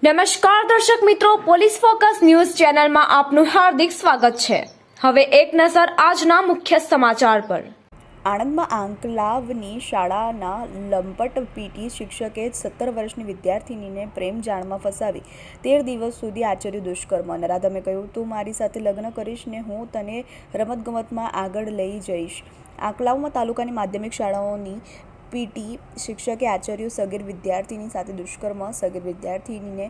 નમસ્કાર દર્શક મિત્રો, પોલીસ ફોકસ ન્યૂઝ ચેનલમાં આપનું હાર્દિક સ્વાગત છે। હવે એક નજર આજના મુખ્ય સમાચાર પર। આણંદમાં આંકલાવની શાળાના લંપટ પીટી શિક્ષકે 17 વર્ષની વિદ્યાર્થિનીને પ્રેમ જાળમાં ફસાવી 13 દિવસ સુધી આચર્યું દુષ્કર્મ। નરાધમે કહ્યું, તું મારી સાથે લગ્ન કરીશ ને હું તને રમતગમતમાં આગળ લઈ જઈશ। આંકલાવમાં તાલુકાની માધ્યમિક શાળાઓની પીટી શિક્ષકે આચર્યું સગીર વિદ્યાર્થીની સાથે દુષ્કર્મ। સગીર વિદ્યાર્થીનીને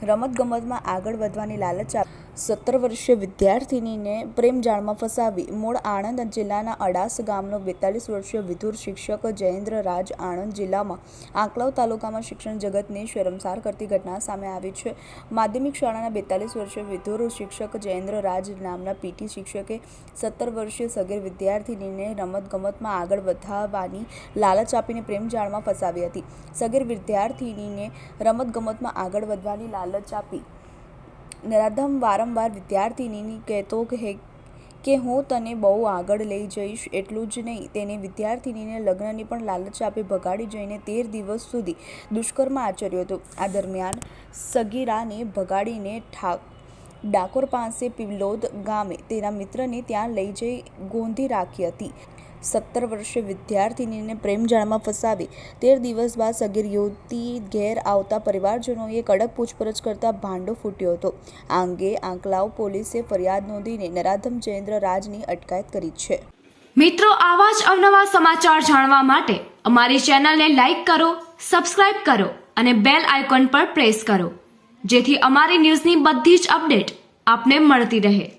રમતગમતમાં આગળ વધવાની લાલચ આપી 17 વર્ષીય વિદ્યાર્થિનીને પ્રેમ જાળમાં ફસાવી મૂળ આણંદ જિલ્લાના અડાસ ગામનો 42 વર્ષીય વિધુર શિક્ષક જયેન્દ્ર રાજ આણંદ જિલ્લામાં આંકલાવ તાલુકામાં શિક્ષણ જગતને શરમસાર કરતી ઘટના સામે આવી છે। માધ્યમિક શાળાના 42 વર્ષીય વિધુર શિક્ષક જયેન્દ્ર રાજ નામના પીટી શિક્ષકે 17 વર્ષીય સગીર વિદ્યાર્થિનીને રમતગમતમાં આગળ વધવાની લાલચ આપીને પ્રેમ જાળમાં ફસાવી હતી। સગીર વિદ્યાર્થિનીને રમતગમતમાં આગળ વધવાની લાલચ આપી નરાધમ વારંવાર વિદ્યાર્થિનીને કહેતો કે હું તને બહુ આગળ લઈ જઈશ। એટલું જ નહીં, તેને વિદ્યાર્થિનીને લગ્નની પણ લાલચ આપી ભગાડી જઈને 13 દિવસ સુધી દુષ્કર્મ આચર્યું હતું। આ દરમિયાન સગીરાને ભગાડીને ડાકોર પાસે પિલોદ ગામે તેના મિત્રને ત્યાં લઈ જઈ ગોંધી રાખી હતી। 17 વર્ષીય વિદ્યાર્થિનીને પ્રેમ જાળમાં ફસાવી 13 દિવસ બાદ સગીર યુવતી ઘેર આવતા પરિવારજનોએ કડક પૂછપરછ કરતા ભાંડો ફૂટ્યો હતો। આ અંગે આંકલાવ પોલીસે ફરિયાદ નોંધીને નરાધમ જયેન્દ્ર રાજની અટકાયત કરી છે। મિત્રો, આવા જ અવનવા સમાચાર જાણવા માટે અમારી ચેનલને લાઈક કરો, સબસ્ક્રાઇબ કરો અને બેલ આઇકોન પર પ્રેસ કરો, જેથી અમારી ન્યૂઝની બધી જ અપડેટ આપને મળતી રહે।